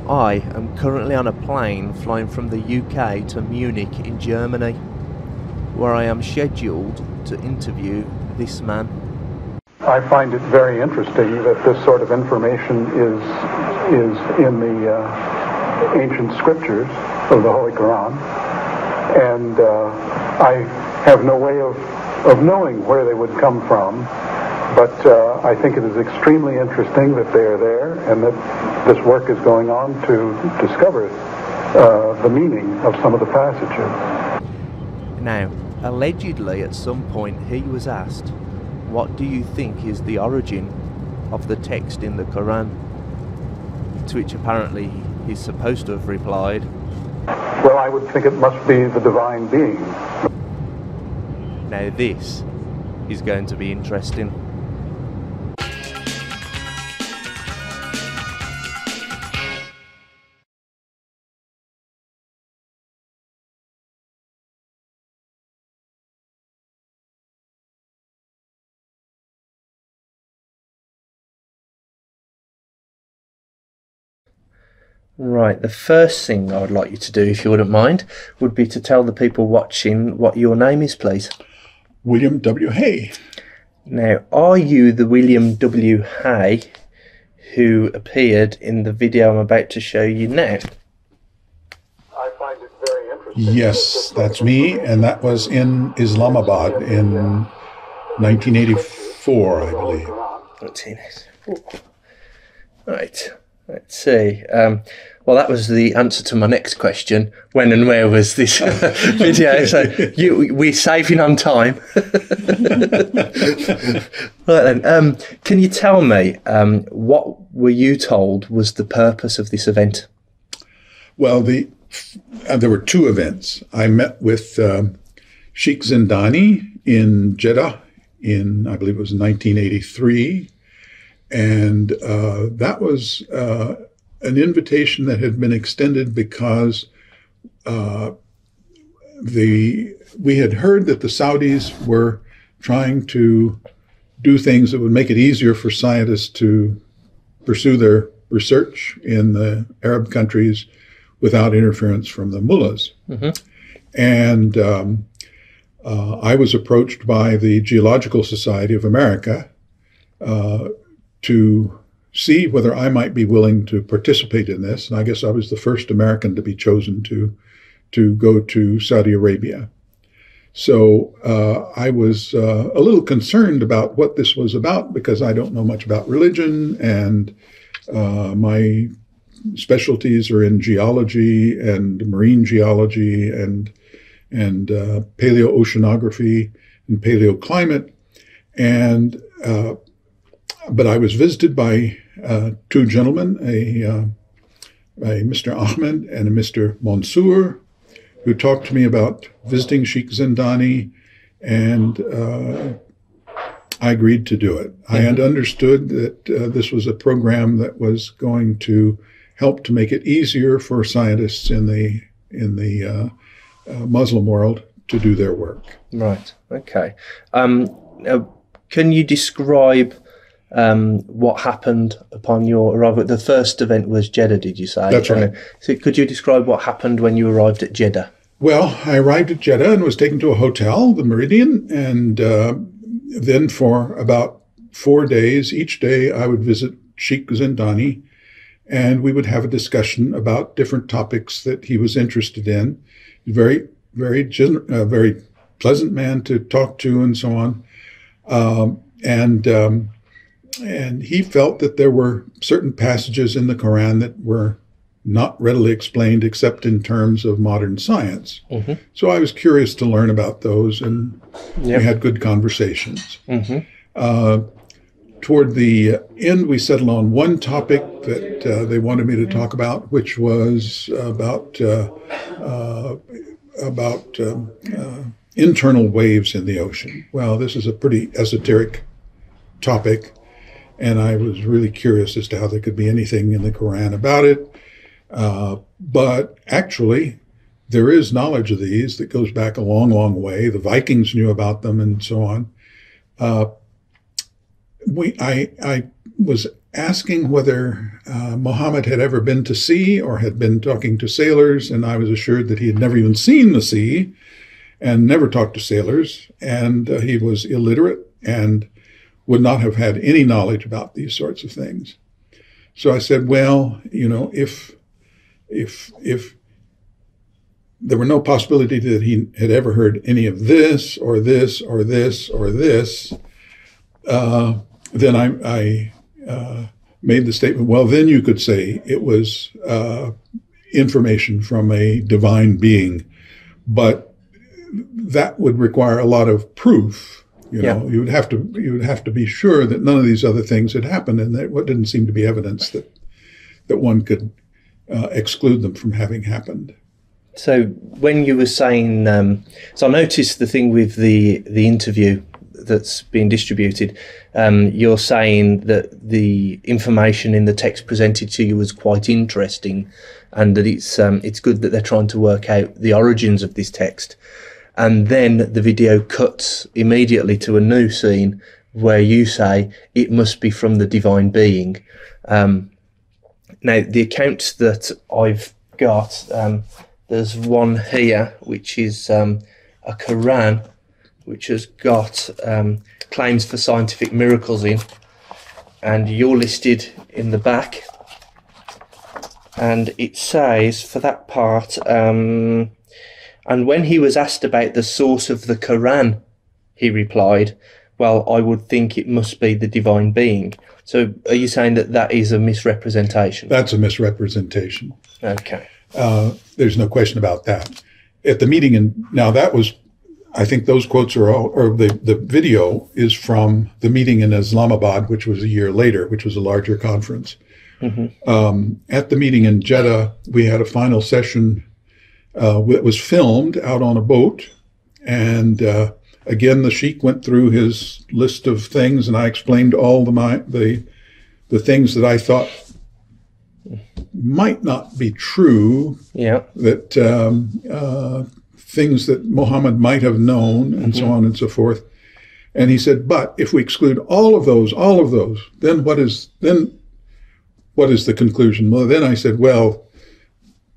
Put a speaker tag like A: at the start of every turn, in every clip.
A: I am currently on a plane flying from the UK to Munich in Germany, where I am scheduled to interview this man.
B: I find it very interesting that this sort of information is in the ancient scriptures of the Holy Quran, and I have no way of knowing where they would come from, but I think it is extremely interesting that they are there and that this work is going on to discover the meaning of some of the passages.
A: Now, allegedly at some point he was asked, "What do you think is the origin of the text in the Quran?" To which apparently he's supposed to have replied,
B: Well, I would think it must be the divine being.
A: "Now this is going to be interesting." Right, the first thing I would like you to do, if you wouldn't mind, would be to tell the people watching what your name is, please.
C: William W. Hay.
A: Now, are you the William W. Hay who appeared in the video I'm about to show you now?
B: I find it very interesting.
C: Yes, that's me, and that was in Islamabad in 1984, I believe.
A: Right, let's see. Well, that was the answer to my next question. When and where was this video? So we're saving on time. Right then, can you tell me what were you told was the purpose of this event?
C: Well, there were two events. I met with Sheikh Zindani in Jeddah in, I believe it was 1983. And that was an invitation that had been extended because we had heard that the Saudis were trying to do things that would make it easier for scientists to pursue their research in the Arab countries without interference from the mullahs. Mm-hmm. And I was approached by the Geological Society of America to see whether I might be willing to participate in this. And I guess I was the first American to be chosen to go to Saudi Arabia. So I was a little concerned about what this was about because I don't know much about religion, and my specialties are in geology and marine geology and paleoceanography and paleoclimate. And but I was visited by two gentlemen, a Mr. Ahmed and a Mr. Mansour, who talked to me about visiting Sheikh Zindani, and I agreed to do it. Mm-hmm. I had understood that this was a program that was going to help to make it easier for scientists in the Muslim world to do their work.
A: Right. Okay. Can you describe what happened upon your arrival? The first event was Jeddah, did you say?
C: That's right.
A: So could you describe what happened when you arrived at Jeddah?
C: Well, I arrived at Jeddah and was taken to a hotel, the Meridian, and then for about 4 days, each day I would visit Sheikh Zindani, and we would have a discussion about different topics that he was interested in. Very, very pleasant man to talk to, and so on. And he felt that there were certain passages in the Quran that were not readily explained except in terms of modern science. Mm-hmm. So I was curious to learn about those, and we had good conversations. Mm-hmm. Toward the end, we settled on one topic that they wanted me to talk about, which was about internal waves in the ocean. Well, this is a pretty esoteric topic, and I was really curious as to how there could be anything in the Quran about it. But actually, there is knowledge of these that goes back a long, long way. The Vikings knew about them and so on. I was asking whether Muhammad had ever been to sea or had been talking to sailors, and I was assured that he had never even seen the sea and never talked to sailors, and he was illiterate and would not have had any knowledge about these sorts of things. So I said, well, you know, if there were no possibility that he had ever heard any of this or this or this or this, then I made the statement, well, then you could say it was information from a divine being, but that would require a lot of proof. You know, you would have to be sure that none of these other things had happened, and there didn't seem to be evidence that one could exclude them from having happened.
A: So when you were saying, so I noticed the thing with the interview that's being distributed, you're saying that the information in the text presented to you was quite interesting, and that it's good that they're trying to work out the origins of this text. And then the video cuts immediately to a new scene where you say it must be from the divine being. Now, the accounts that I've got, there's one here, which is a Coran, which has got claims for scientific miracles in, and you're listed in the back. And it says, for that part, and when he was asked about the source of the Quran, he replied, well, I would think it must be the divine being. So are you saying that that is a misrepresentation? That's
C: a misrepresentation.
A: Okay.
C: There's no question about that. At the meeting, and now that was, I think those quotes are all, or the video is from the meeting in Islamabad, which was a year later, which was a larger conference. Mm-hmm. At the meeting in Jeddah, we had a final session that was filmed out on a boat, and again the sheikh went through his list of things, and I explained all the things that I thought might not be true.
A: Yeah.
C: That things that Muhammad might have known, and so on and so forth. And he said, but if we exclude all of those, then what is the conclusion? Well, then I said, well,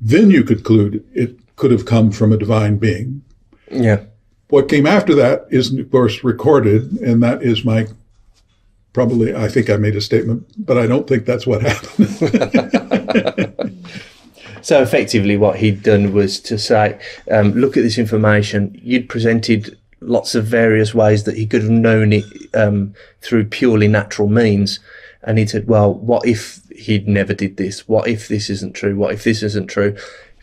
C: then you could conclude it could have come from a divine being.
A: Yeah.
C: What came after that is, of course, recorded, and that is I think I made a statement, but I don't think that's what happened.
A: So effectively what he'd done was to say, look at this information. You'd presented lots of various ways that he could have known it through purely natural means. And he said, well, what if he'd never did this? What if this isn't true? What if this isn't true?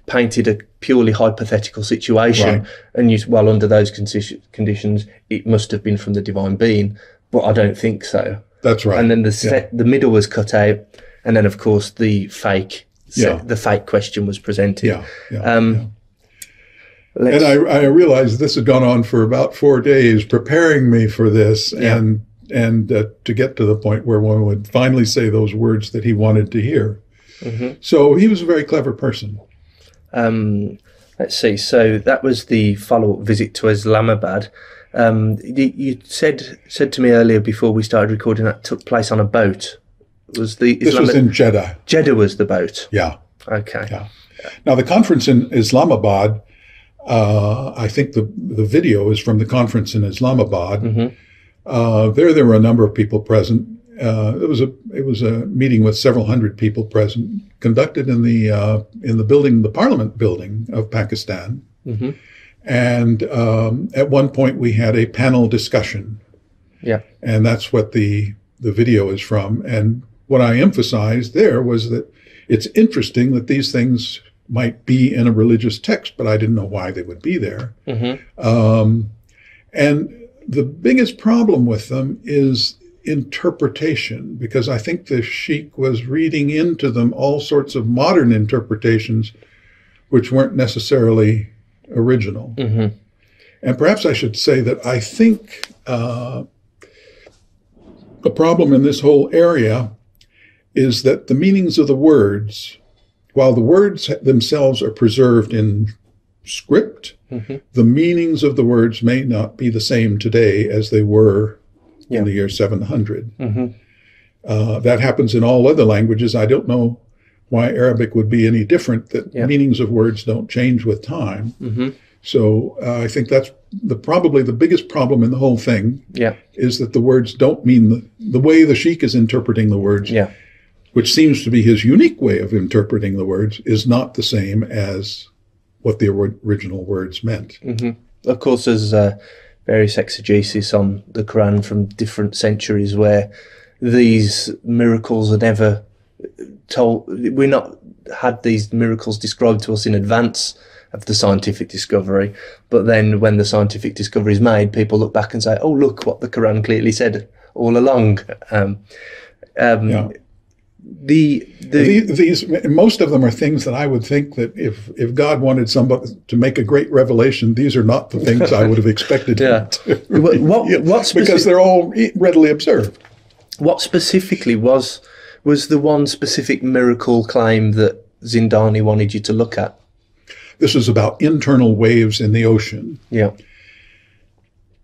A: Painted a purely hypothetical situation, right. And you, well, under those conditions, it must have been from the divine being, but I don't think so.
C: That's right.
A: And then the middle was cut out, and then of course the fake question was presented.
C: And I realized this had gone on for about 4 days, preparing me for this, and to get to the point where one would finally say those words that he wanted to hear. Mm-hmm. So he was a very clever person.
A: Let's see. So that was the follow-up visit to Islamabad. You said to me earlier before we started recording that took place on a boat. This was in Jeddah. Jeddah was the boat.
C: Yeah.
A: Okay.
C: Yeah. Now the conference in Islamabad, I think the video is from the conference in Islamabad. Mm-hmm. There were a number of people present. It was a meeting with several hundred people present, conducted in the Parliament building of Pakistan. Mm-hmm. And at one point we had a panel discussion.
A: Yeah.
C: And that's what the video is from. And what I emphasized there was that it's interesting that these things might be in a religious text, but I didn't know why they would be there. Mm-hmm. And the biggest problem with them is interpretation, because I think the sheikh was reading into them all sorts of modern interpretations which weren't necessarily original. Mm-hmm. And perhaps I should say that I think the problem in this whole area is that the meanings of the words, while the words themselves are preserved in script, mm-hmm. the meanings of the words may not be the same today as they were in the year 700. Mm-hmm. That happens in all other languages. I don't know why Arabic would be any different, that meanings of words don't change with time. Mm-hmm. So I think that's probably the biggest problem in the whole thing, is that the words don't mean the way the sheikh is interpreting the words, which seems to be his unique way of interpreting the words, is not the same as what the original words meant.
A: Mm-hmm. Of course, there's various exegesis on the Quran from different centuries where these miracles are never told. We're not had these miracles described to us in advance of the scientific discovery, but then when the scientific discovery is made, people look back and say, "Oh, look what the Quran clearly said all along."
C: These most of them are things that I would think that if God wanted somebody to make a great revelation, these are not the things I would have expected him to. Because they're all readily observed.
A: What specifically was the one specific miracle claim that Zindani wanted you to look at?
C: This is about internal waves in the ocean.
A: Yeah.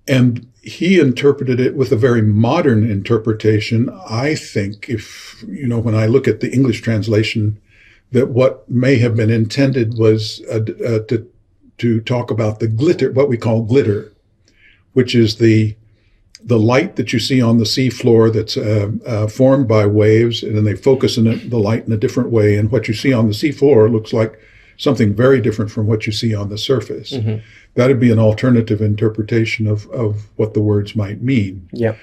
C: And he interpreted it with a very modern interpretation. I think when I look at the English translation, that what may have been intended was to talk about the glitter, what we call glitter, which is the light that you see on the sea floor that's formed by waves, and then they focus the light in a different way. And what you see on the sea floor looks like something very different from what you see on the surface. Mm-hmm. That would be an alternative interpretation of what the words might mean.
A: Yeah.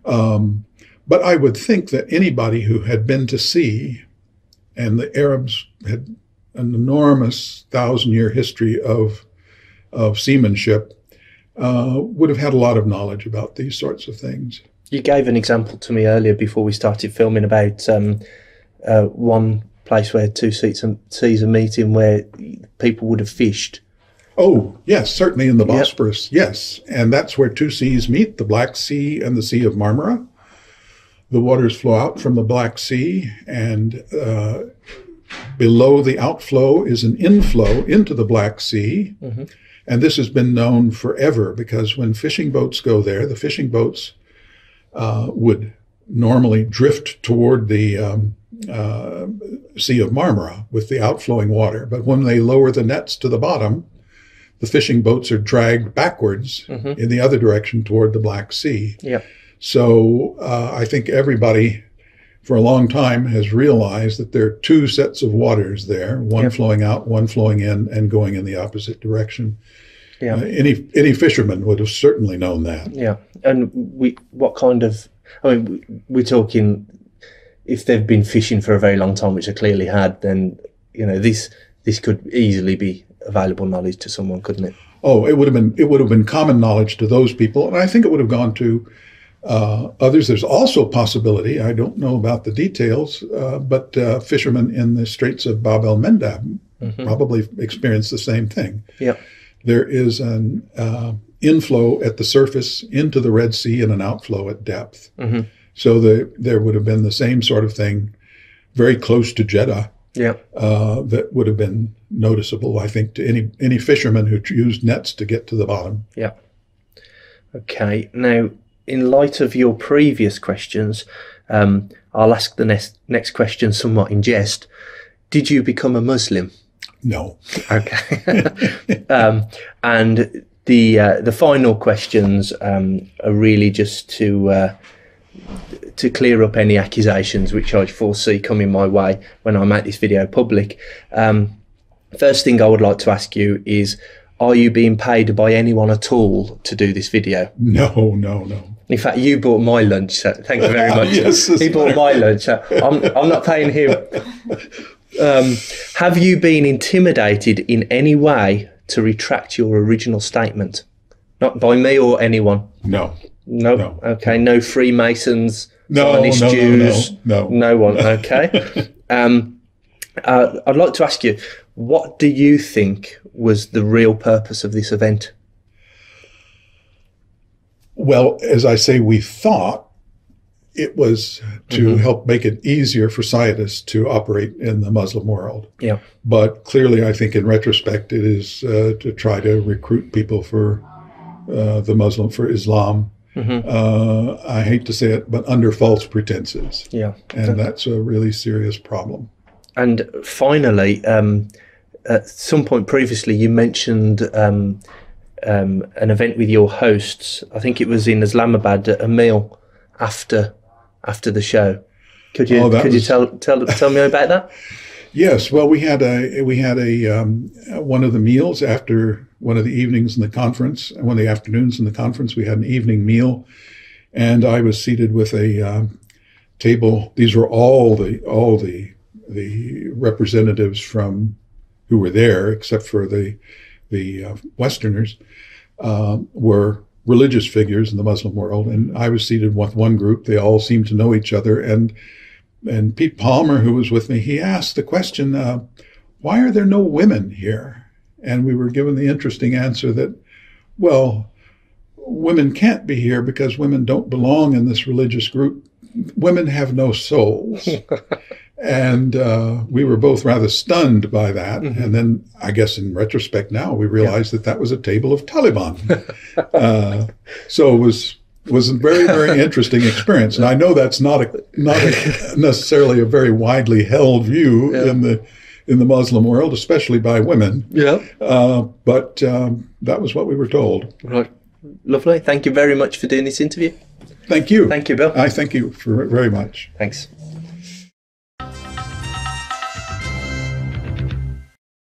C: But I would think that anybody who had been to sea, and the Arabs had an enormous 1,000-year history of seamanship, would have had a lot of knowledge about these sorts of things.
A: You gave an example to me earlier before we started filming about one place where two seas are meeting where people would have fished.
C: Oh, yes, certainly in the Bosporus, yes. And that's where two seas meet, the Black Sea and the Sea of Marmara. The waters flow out from the Black Sea, and below the outflow is an inflow into the Black Sea. Mm-hmm. And this has been known forever, because when fishing boats go there, the fishing boats would normally drift toward the Sea of Marmara with the outflowing water. But when they lower the nets to the bottom, the fishing boats are dragged backwards in the other direction toward the Black Sea.
A: Yep.
C: So I think everybody for a long time has realized that there are two sets of waters there, one flowing out, one flowing in, and going in the opposite direction. Yeah. Any fisherman would have certainly known that.
A: Yeah. And we're talking, if they've been fishing for a very long time, which they clearly had, then, this could easily be available knowledge to someone, couldn't it?
C: Oh, it would have been common knowledge to those people, and I think it would have gone to others. There's also a possibility, I don't know about the details, but fishermen in the Straits of Bab el-Mandab probably experienced the same thing.
A: Yeah.
C: There is an inflow at the surface into the Red Sea and an outflow at depth. Mm-hmm. So there would have been the same sort of thing very close to Jeddah.
A: Yeah.
C: That would have been noticeable, I think, to any fisherman who used nets to get to the bottom.
A: Yeah. Okay. Now, in light of your previous questions, I'll ask the next question somewhat in jest. Did you become a Muslim?
C: No.
A: Okay. And the final questions are really just to clear up any accusations which I foresee coming my way when I make this video public. First thing I would like to ask you is, are you being paid by anyone at all to do this video?
C: No.
A: In fact, you bought my lunch, so thank you very much.
C: Yes,
A: he bought my lunch, so I'm not paying him. Have you been intimidated in any way to retract your original statement? Not by me or anyone?
C: No.
A: Okay, no Freemasons,
C: no
A: Jews?
C: No.
A: No one, okay. I'd like to ask you, what do you think was the real purpose of this event?
C: Well, as I say, we thought it was to help make it easier for scientists to operate in the Muslim world.
A: Yeah.
C: But clearly, I think in retrospect, it is to try to recruit people for for Islam. I hate to say it, but under false pretenses.
A: Yeah.
C: And that's a really serious problem.
A: And finally, at some point previously, you mentioned an event with your hosts. I think it was in Islamabad, a meal after the show. Could you tell me about that?
C: Yes. Well, we had one of the meals after one of the evenings in the conference, and one of the afternoons in the conference. We had an evening meal, and I was seated with a table. These were all the representatives from who were there, except for the Westerners, were religious figures in the Muslim world. And I was seated with one group. They all seemed to know each other. And Pete Palmer, who was with me, he asked the question, why are there no women here? And we were given the interesting answer that, well, women can't be here because women don't belong in this religious group. Women have no souls. And we were both rather stunned by that. And then I guess in retrospect now, we realized that was a table of Taliban. So it was a very, very interesting experience. And I know that's not necessarily a very widely held view in the Muslim world, especially by women. Yeah. But that was what we were told.
A: Right. Lovely. Thank you very much for doing this interview.
C: Thank you.
A: Thank you, Bill.
C: I thank you very much.
A: Thanks.